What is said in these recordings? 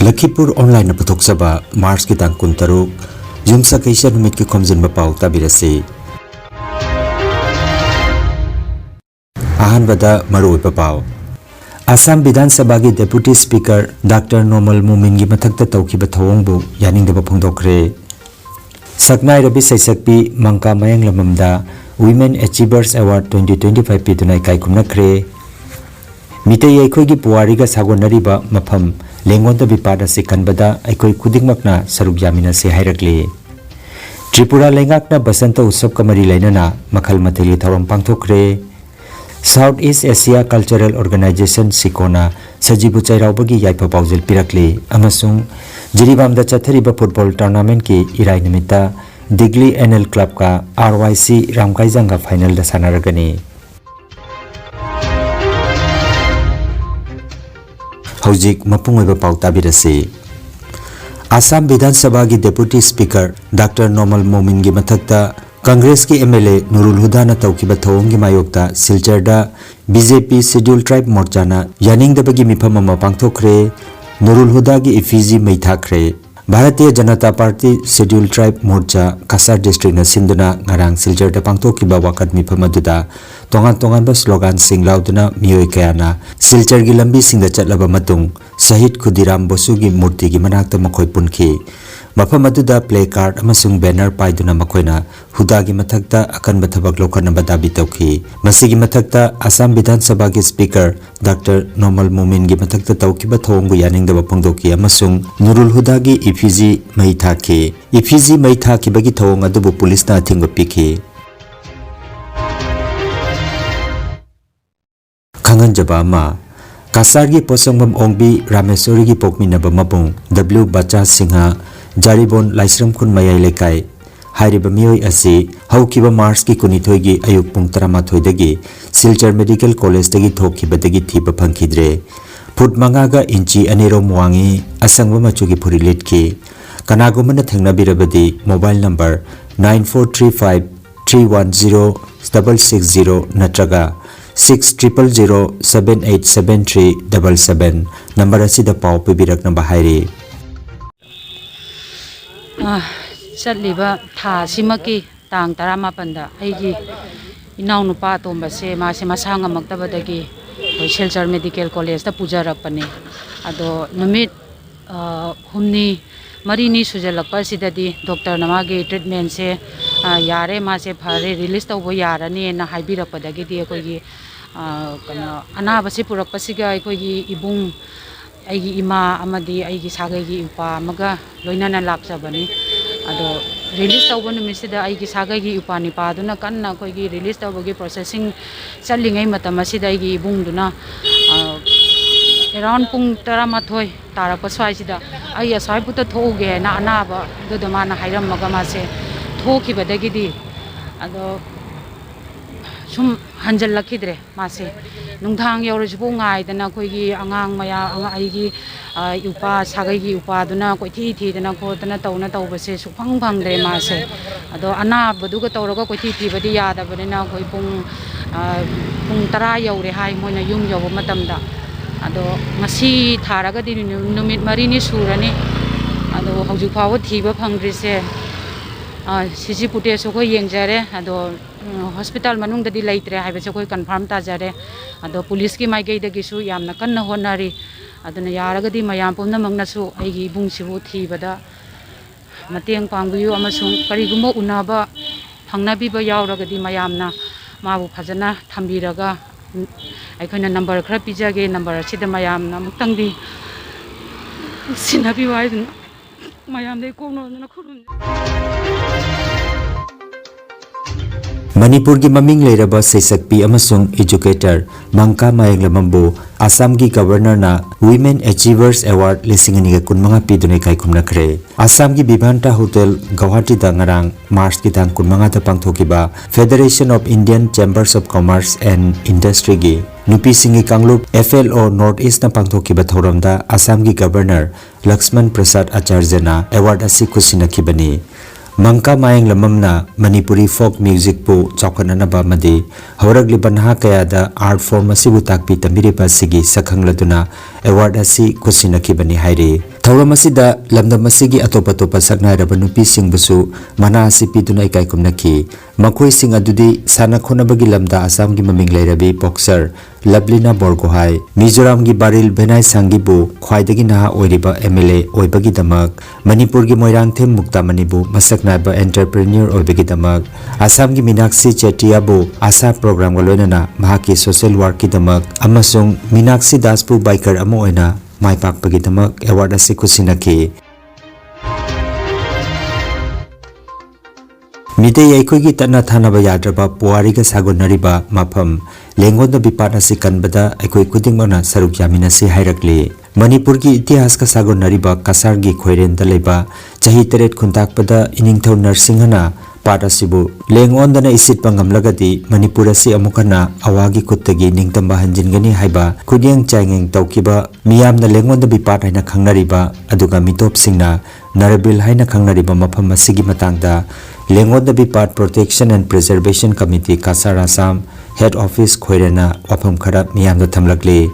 Lakhipuronline na putoksaba Mars ki tang kuntaruk Jumsa kaisa numit ki Khomjinba Pao tabirasi. Ahanbada Maruipa Pao. Assam Vidhan Sabha ki Deputy Speaker Dr. Normal Mumin ki mathakta tawkiba thawongbu yaningdaba phongdokre. Saknai Rabi Saisakpi Mangka Mayang Lamamda Women Achievers Award 2025 pidunai kaikumnakre. Mitay aikoi ki puwariga sagonariba mafam lengonda bipada se kanbada aikoi kudingmakna saruk yamina se hairakle. Tripura lengakna basanta usab kamari lainana makhal mathili tharom pangthokre. Southeast Asia Cultural Organization Sikona Sajibu Chairaubagi yaipa paujil pirakle amasung Jiribamda chathariba football tournament ki irai nimita Digli NL Club ka RYC Ramkaijanga final da sanaragani. Haujik mapungoiba pau tabirasi. Assam Vidhan Sabha ki Deputy Speaker Dr. Normal Mumin ki mathakta Congress ki MLA Nurul Huda na tawkiba thawong ki mayokta silchar da BJP Scheduled Tribe Morcha na yaningdabagi mifam ama pangthokre. Nurul Huda ki effigy mai thakre. Bharatiya Janata Party Scheduled Tribe Morcha Cachar District na sinduna ngarang silchar da pangthokiba wakat mifam aduda tongan ba slogan sing lauduna miyoi kayana silchar gi lambi singda chatlaba matung Shahid Khudiram Bosu gi murti gi manakta makhoi punki. Mafam aduda play card amasung banner paiduna makoina Huda gi mathakta akanba thabak lokhanaba dabi tawki. Masigi mathakta Assam Vidhan Sabha gi Speaker Dr. Normal Mumin gi mathakta tawkiba thawongbu yaningdaba phongdoki amasung Nurul Huda gi effigy mai thaki. Effigy mai thaki bagi thawong adubu police na thingba piki. Khangan jaba ma Cachar gi posongbam ongbi Rameswari gi pokminaba mabung W Bacha Singha Jaribon Laisram Khun Mayai Lekai Hairiba Miyoi asi Haukiba Mars ki kunithoi gi ayuk pung 13 dagi Silchar Medical College dagi thokiba dagi thiba phangkidre. Foot mangaga inchi anero muangi asangba machu gi phurilit ki. Kanagumana thengnabirabadi mobile number 9435 310 660 natraga 6000787377 number asida pau pibirak na bahari. Satliba tha simaki tang 18 da aigi inaw nupa tomba se ma se masanga maktabadagi silchar medical college da pujarakpani ado numit humni marini sujalakpa sidadi doctor namagi treatment se yare ma se phare release tawbo yarani na haibirakpadagi di akoigi anaba se purakpasiga akoigi ibung aigi ima amadi aigi sagai upa maga loinana lakjabani ado release tawbo numisida aigi sagai upa ni paduna kanna koigi release tawbogi processing chalingai matamasida aigi ibung duna around pung 13 tarakpa swaisida ai asai puta thoge na anaba dudama na hairam maga mase thokibadagi di ado sum hanjal lakhidre mase nungthang yaurajbu ngai dana koigi angang maya aigi upa sagai gi upa duna koi thi dana ko dana tawna tawbase suphang phangre mase ado anaba duga tawraga koi thi badi yada barina koi pung 10 yaure hai moina yum yaw matamda ado ngasi tharaga di numit marini surani ado hauju phawo thiba phangrise sisi pute so ko yengjare ado hospital manung dadi laitre haiba so ko confirm ta jare ado police ki mai gei dagi su yamna kanna honari aduna yaraga di mayam pomna mangna su aigi bung sibu thibada mateng pangbuyu amasung karigumbo unaba phangnabi ba yawraga di mayamna mabu phajana thambiraga aikoina number khara pijage number sida mayamna muktangdi sinabi wai mayamde kono na khurun. Manipur ki maming leiraba Saisakpi amasung educator Mangka Mayang Lamambu Assam ki Governor na Women Achievers Award lisingani ka kunmanga pidunai kaikumnakre. Assam ki Bibanta Hotel Guwahati da ngarang Mars ki tang kunmanga ta pangthokiba Federation of Indian Chambers of Commerce and Industry gi nupi singi kanglup FLO Northeast na pangthokiba thoramda Assam ki Governor Lakshman Prasad Acharya na award asi kusinakibani. Mangka Mayang Lamamna Manipuri folk music pu chaukananaba madi hauragliba naha kayada art form asibu takpi tambiripa sigi sakhangladuna award asi kusinakibani hairi. Thauram asida lamdam asigi atop saknairaba nupisingbusu mana asi piduna ikaikumnaki makhoi sing adudi sana khonabagi lamda Assam gi maming leirabi boxer Lablina Borgohai Mizoram gi Baril Benai Sangibu khwaidagi naha oiriba MLA oibagi damak Manipur gi Moirangthem Muktamanibu masaknaiba entrepreneur oibagi damak Assam gi Minaksi Chetiabu asa program galoinana mahaki social work ki damak amasung Minaksi Daspu biker amo oina mai pakpagi damak award ase kusinaki Mite yaikogi tana thanaba yadraba puariga sagonariba mafam lengoda bipat ase kanbada aikoi kudingmana saruk yaminasi hairakli Manipur gi itihas ka sagonariba cachar gi khoirenda leba chahi teret khuntakpada iningthau narsinghana Padasibu lengondana isit pangamlagadi Manipur asi amukana awagi kuttagi ningtamba hanjingani haiba kudiang chaingeng taukiba miyamna lengonda bipat haina khangnariba aduga mitop singna Narabil haina khangnariba mafam asigi matangda lengonda bipat Protection and Preservation Committee Cachar Assam Head Office khoirena wafam khara miyamda thamlakli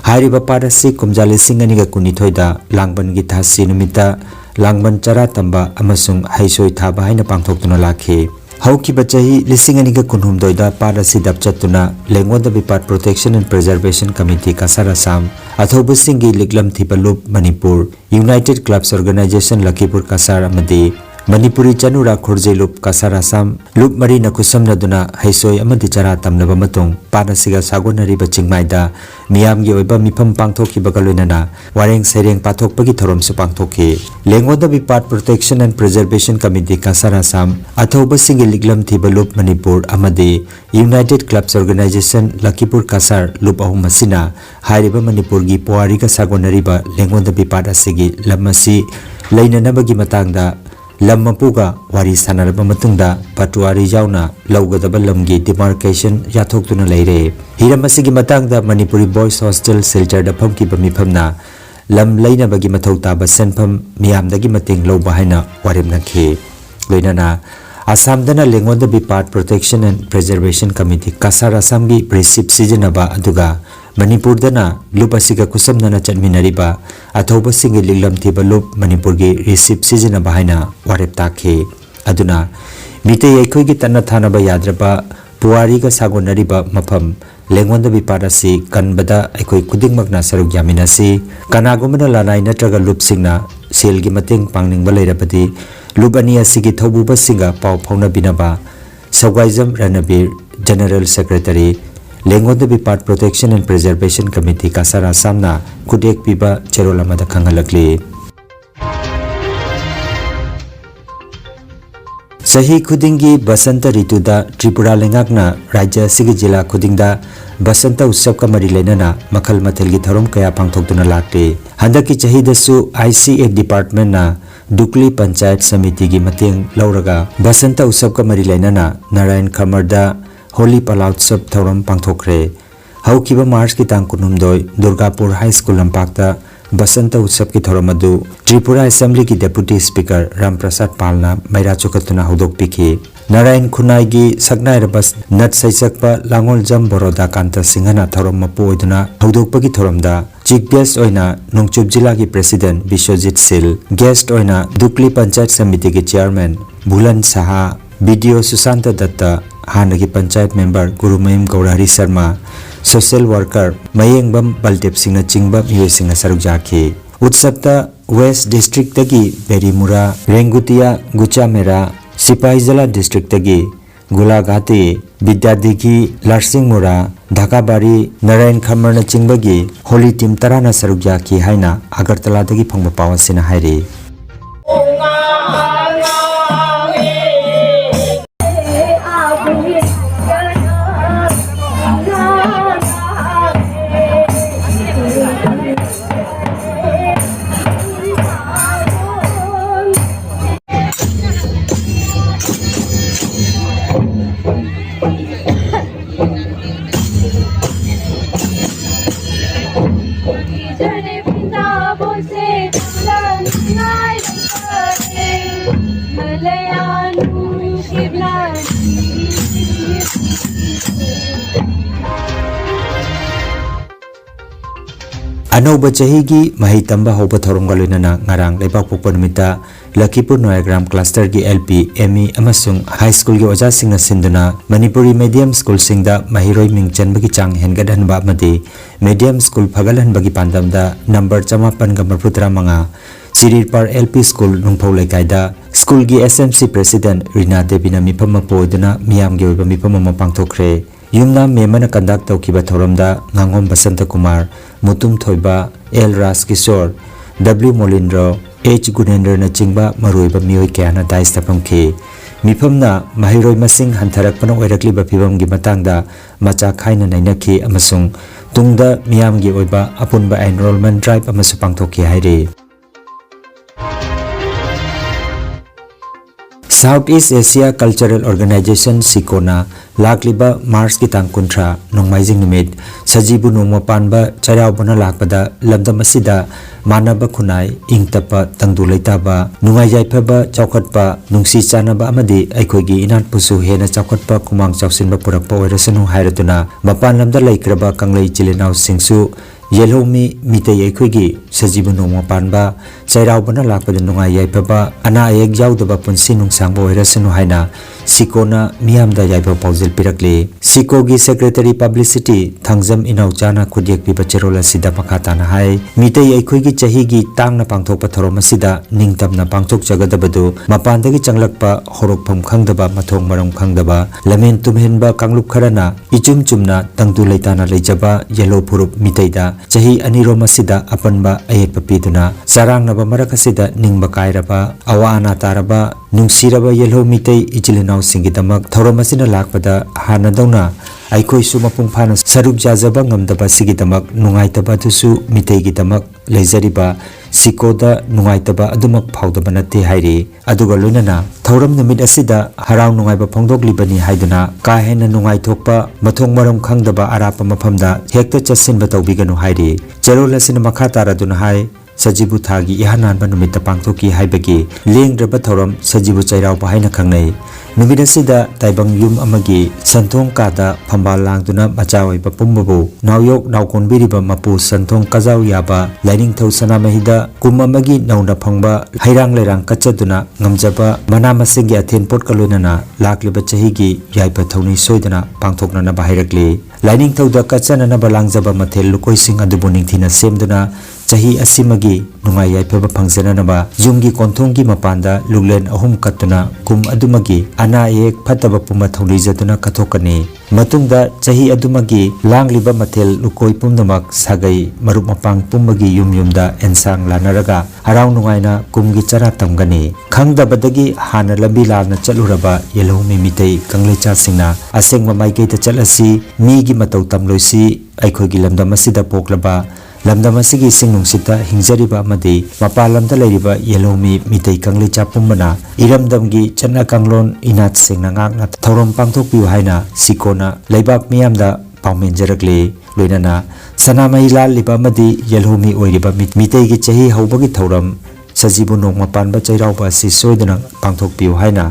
hairiba padasi kumjali singaniga kunithoida langban gi thasi numita Langban chara tamba amasung haisoi thaba haina pangthoktuna lakhi haukiba chahi lisinganiga kunhumdoida padasi dapchatuna lengoda bipat Protection and Preservation Committee Cachar Assam athobusingi liklam thipalup Manipur United Clubs Organization Lakhipur Cachar amadi Manipuri chanura khurjei lup Cachar Assam lup mari na kusamnaduna haisoi amadi chara tamnaba matung padasiga sagonariba chingmaida miyamgi oiba mifam pangthokiba galoinana wareng sereng pathokpagi thoromsu pangthoki lengoda bipat Protection and Preservation Committee Cachar Assam athoba singi liglam thibalup Manipur amadi United Clubs Organization Lakhipur Cachar lup ahum masina hairiba Manipur gi puariga sagonariba lengoda bipat asigi lamasi leinanabagi matangda Lamapuga wari sanaraba matungda patuari yauna laugadaba lamgi demarcation yathoktuna leire hiram asigi matangda Manipuri Boys Hostel silchar da phamkiba mifamna lam leinabagi mathau taba senpham miyamdagi mating lauba haina warimnakhi loinana Assam dana lengoda bipat Protection and Preservation Committee Cachar Assam gi receipt sijanaba aduga Manipur dana lup asiga kusamnana chatminariba athoba singi liglam thiba lup Manipur gi receipt sijanaba haina warep takhe aduna mite yaikoi gi tanna thanaba yadraba puari ga sagonariba mafam lengonda biparasi kanbada aikoi kudingmakna saruk yaminasi kanagumana lanai natraga lup singna sel gi mateng pangningba leirapati lup ani asigi thobuba singa pau phauna binaba Sawgaijam Ranabir General Secretary Lengoda Bipat Protection and Preservation Committee Cachar Assam na kudek piba cherolamada khangalakli Sahi khudingi basanta rituda Tripura lengakna rajya sigi jila khudingda basanta utsab ka mari lenana makhal mathel gi thorom kaya pangthokduna lakte handaki chahidasu ICF department na Dukli Panchayat Samiti gi mateng lauraga basanta utsab ka mari lenana Narayan Khamarda Holy Palautsab Thoram Pangthokre Haukiba March ki tang kunumdoi Durgapur High School lampakta Basanta Utsab ki thoramadu Tripura Assembly ki Deputy Speaker Ram Prasad Palna Maira Chukatuna Hodok Piki Narayan Khunai gi Sagnai Rabas Nat Saisakpa Langol Jam Boroda Kanta Singhana Thoram Mapu Oiduna Hodok Paki Thoramda Chief Guest Oina Nongchup Jila ki President Bishwajit Sil Guest Oina Dukli Panchayat Samiti ki Chairman Bhulan Saha BDO Susanta Datta Hanagi Panchayat Member Gurumayim Gaurari Sharma Social Worker Mayengbam Baldep Singh Chingba Miwe Singh Saruk Jaki Utsapta West District Tagi Berimura Rengutia Guchamera Sipaijala District Tagi Gulagati Vidyadiki Larsing Mura Dhakabari Narayan Khamarna Chingbagi Holy Team Tarana Saruk Jaki Haina Agartala Tagi Phangba Pawasina Hairi Jane Pinta Bose अनौब चहीगी मही तंबा होब थौरंग लोइनना ngarang लेबाक पोकपा नुमिता Lakhipuronline ग्राम cluster की LP ME अमसुंग high school की ओजा सिंगना सिंदुना मणिपुरी मीडियम स्कूल सिंगदा महिरोई मिंग चनबगी चांग हेनगदहनबा अमदी मीडियम स्कूल फगलहनबगी पांदमदा number 5435 Sirirpar LP School Nungphau Leikaida School gi SMC President Rina Devina mifam poiduna miyam gi oiba mifam ama pangthokre Yumna memana conduct tawkiba thoramda Ngangom Basanta Kumar Mutum Thoiba L Ras Kishore W Molindro H Gunendra na chingba maruiba mioi kyana daista pamkhi mifamna mahiroi masing hantarakpana oirakliba phibam gi matangda macha khaina nainakhi amasung tungda miyam gi oiba apunba enrollment drive amasu pangthokhi haire Southeast Asia Cultural Organization Sikona Lakliba Mars ki tang kuntra nongmaijing numit sajibu nongma panba charaubana lakpada lamdam asida manaba khunai ingtapa tangdu leitaba nungai yaifaba chaukhatpa nungsi chanaba amadi aikhoigi inat pusu hena chaukhatpa kumang chausinba purakpa oirasanu hairatuna mapan lamda laikraba kanglei chilenau singsu Yelhomi mitay aikhoigi sajibu nongma panba chairaubana lakpada nungai yaifaba ana ayek yaudaba punsi nungsangba oirasanu haina Sikona miyamda yaiba pauzil pirakli Sikogi Secretary Publicity Thangjam Inauchana Khudyek piba cherola sida makhatana hai mitay aikhoigi chahigi tangna pangthokpa thorom asida ningtamna pangthok jagadabadu mapandagi changlakpa horokpham khangdaba mathong maram khangdaba lamen tumhenba kanglup kharana ichum chumna tangdu leitana leijaba yellow purup mitaida chahi anirom asida apanba ayetpa piduna charangnaba marakasida ningba kairaba awana taraba nungsiraba yellow mitai ichilinaw singidamak thoramasina lakpada hanadawna aikoi su mapung phana sarup jajaba ngamdaba sigidamak nungaitaba dusu mitai gidamak leijariba sikoda nungaitaba adumak phaudaba nate hairi aduga loinana thoram numit asida haraw nungaiba phongdoklibani haiduna ka hena nungai thokpa mathong maram khangdaba arapa maphamda hekta chasinba tawbiganu hairi cherolasina makha taraduna hai Sajibu thagi ihanan ba numita pangthoki haibagi lengdraba thoram sajibu chairau ba haina khangnai numida sida taibang yum amagi santhong kada phambal langduna machawai ba pumbabu nawyok naukon biriba mapu santhong kajau yaba lining thau sana mahida kum amagi nauna phangba hairang lerang kachaduna ngamjaba mana masingi athen pot kalunana lakliba chahigi yaiba thauni soidana pangthokna na ba hairakli lining thau da kachana na balangjaba mathel lukoi sing adubuning thina semduna chahi asimagi nungai yaipaba phangjananaba yumgi konthonggi mapanda luglen ahum katuna kum adumagi ana ek phataba puma thongri jatuna kathokani matungda chahi adumagi langliba mathel lukoi pumnamak sagai marup mapang pumbagi yumda ensang lanaraga harau nungaina kumgi chara tamgani khangdabadagi hana lambi lana chaluraba yelhomi mitai kanglecha singna asengma maikei ta chalasi migi matau tamloisi aikhogi lamdam asida poklaba lamdam asigi singnungsita hingjariba amadi mapalamda leiriba yelhomi mitai kangli chapumbana iramdamgi channa kanglon inat sengna ngakna thorom pangthokpiu haina sikona leibak miyamda paumenjarakli loinana sanamai lal liba amadi yelhomi oiriba mitai gi chahi haubagi thoram sajibu nongma panba chairauba si soidana pangthokpiu haina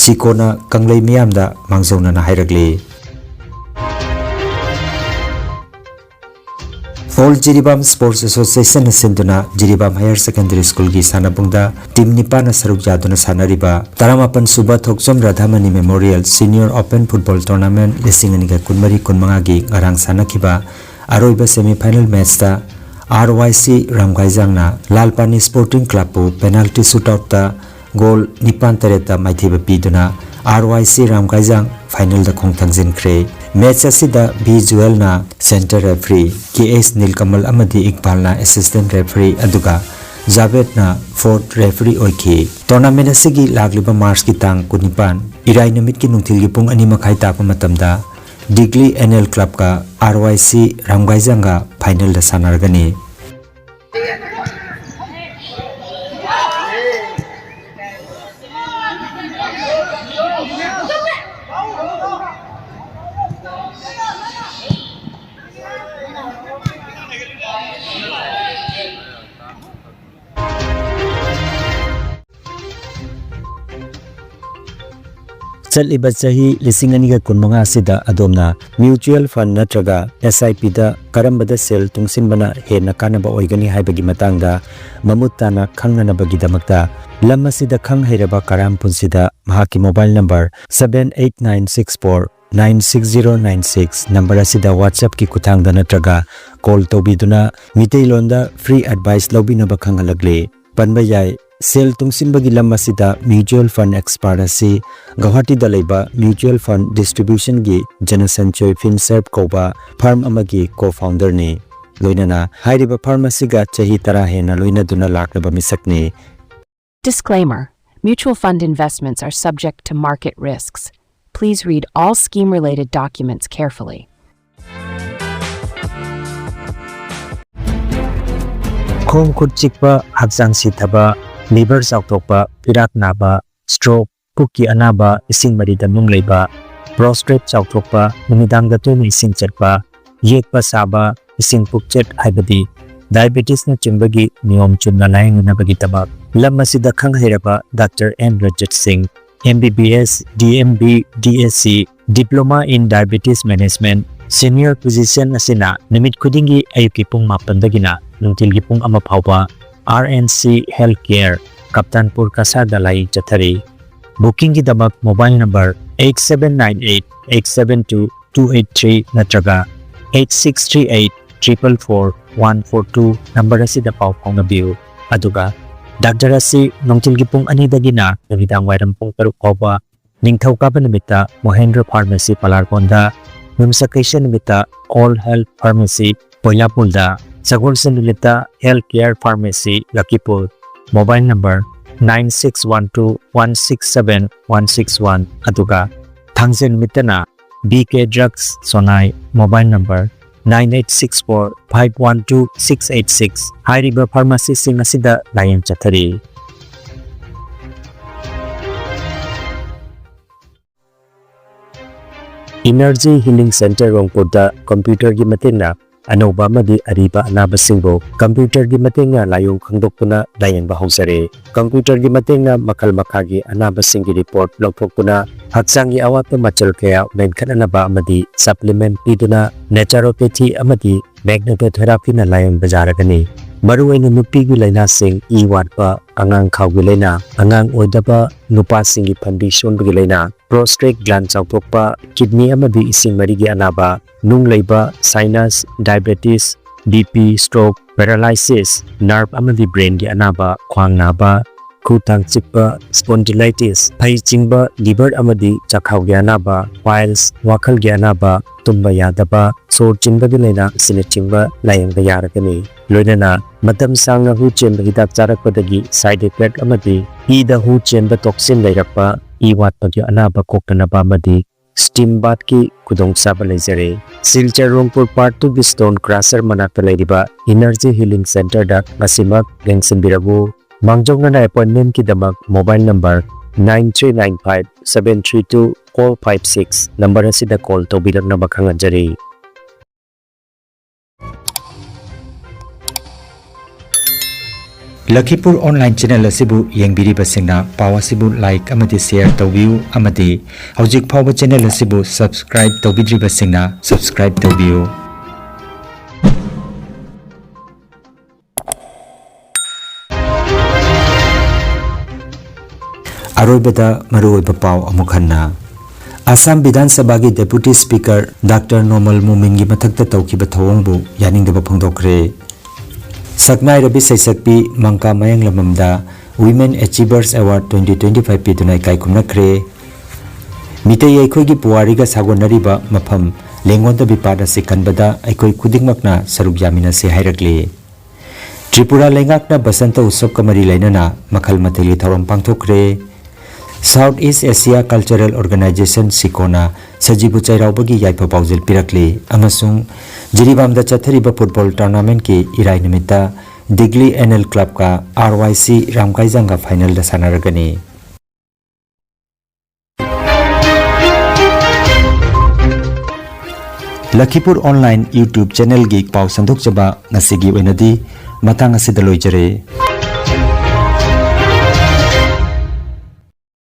sikona kanglei miyamda mangjauna na hairakli All Jiribam Sports Association Sinduna Jiribam Higher Secondary School gi sanabungda team nipana saruk jaduna sanariba taramapan suba thoksom Radhamani Memorial Senior Open Football Tournament lisingani kunmari kunmanga gi ngarang sanakiba aroiba semi final match ta RYC Ramgaijang na Lalpani Sporting Club pu penalty shootout ta goal nipan tareta maithiba piduna RYC Ramgaijang final da khongthangjin khre match asida visual na center referee KS Nilkamal amadi Iqbal na assistant referee aduga Javed na fourth referee oiki tournament asigi lagliba March ki tang kunipan irai numit ki nungthil gi pung ani makhai tapa matamda Digli NL Club ka RYC Ramgaijang ga final da sanargani चलिबा चाही लिसिंग अनिगा कुनमंगा सिदा अदोमना mutual fund नत्रगा SIP दा करमबदा cell तुंगसिनबना हेना कानबा ओइगनी हाइबगी मतंगदा ममुत्ताना खंगनबगी दमकता lump असिदा खंग हैरबा कराम पुंसिदा महाकी mobile number 7896496096 number असिदा WhatsApp की कुथांगदा नत्रगा call तोबिदुना मितै लोंदा free advice लौबिनबा खंगलगले पनबा याय सेल तुंगसिनबगी लम असिदा म्यूचुअल फंड एक्सपर्ट असि गुवाहाटी दा लैबा म्यूचुअल फंड डिस्ट्रीब्यूशन गी जनसंचय फिनसर्व कोबा फर्म अमगी को-फाउंडर ने लोइनना हाइरिबा फर्म असिगा चाही तरा हेना लोइनदुना लाक्लबा मिसकने. Disclaimer: Mutual fund investments are subject to market risks. Please read all scheme-related documents carefully. खोम खुद चिकपा हक्चांग सिथबा liver sautokpa pirak naba stroke puki anaba ising marida nung leiba prostrate sautokpa numidang da tu ising chatpa yekpa saba ising pukchet haibadi diabetes na chimbagi niyom chunna laing na bagi tabak lam asida khang hairaba Dr. M. Rajat Singh MBBS DMB DSc Diploma in Diabetes Management Senior Physician asina nimit khudingi ayuki pung mapandagina nungtilgi pung ama phawba RNC Healthcare Kaptanpur Kasar Dalai Chathari Booking ki damak mobile number 8798872283 natraga 8638444142 number asida pau phongnabiu aduga Dr. Asi nongtil gi pung ani dagina namidang wairam pung taruk pawba ningthau ka banamita Mohendra Pharmacy Palarkonda Numsakation namita All Health Pharmacy Poilapulda Sagol Sanulita Healthcare Pharmacy Lakhipur Mobile number 9612167161 aduga Thangsen mitana BK Drugs Sonai Mobile number 9864512686 Hairiba Pharmacy Singasida Layan Chathari Energy Healing Center Rongpurda Computer gi matenga Anoba madi ariba anaba singbo computer gi matenga layong khangdokpuna layan ba hausare computer gi matenga makal makhagi anaba singi report lokthokpuna haksangi awatpa machal kaya menkhanana ba amadi supplement piduna naturopathy amadi magnetotherapy na layang bajaragani maruwaina nupi gi laina sing watpa angang khawgi laina angang oidaba nupa singi phambi sonbagi laina prostate gland chawthokpa kidney amadi ising mari gi anaba nung leiba sinus diabetes BP stroke paralysis nerve amadi brain gi anaba khwang naba khutang chikpa spondylitis phai chingba liver amadi chakhau gi anaba piles wakhal gi anaba tumba yadaba sor chinba gi leina sine chingba layang da yaragani loinana matam sangna hu chemba hidak charakpadagi side effect amadi da hu chemba toxin leirakpa watpa gi anaba koktanaba amadi steam bath ki kudong saba lejare silchar rongpur part 2 bi stone crusher manakta leiriba energy healing center da ngasimak gengsin birabu mangjongna appointment ki damak mobile number 9395732456 number asida call to birakna bakhanga jari Lakhipur online channel asibu yengbiri basingna pawa sibu like amati share tawbiu amati hojik phawa channel asibu subscribe tawbidri basingna subscribe tawbiu Aroibada maruoiba paw amukhanna Assam Vidhan Sabha gi Deputy Speaker Dr. Nomal Momin gi mathakta tawkiba thawongbu yaningdaba phangdokre Saknai Rabi Saisakpi Mangka Mayang Lamamda Women Achievers Award 2025 Pidunai Kaikumnakre Mitei Aikhoigi Puariga Sagonariba Mafam Lengonda Bipada Sikanbada Aikoi Kudingmakna Saruk Yamina Se Hairakle Tripura Lengakna Basanta Usop Kamari Lainana Makhal Mateli Tharom Pangthokre Southeast Asia Cultural Organization Sikona Sajibu Chairaubagi Yaipa Paujil Pirakle Amasung Jiribamda Chathariba Football Tournament ki Irai Nimita Digli NL Club ka RYC Ramkaizanga Final da sanaragani Lakhipur online YouTube channel gi pau sandok chaba ngasigi oinadi matang asidaloi jare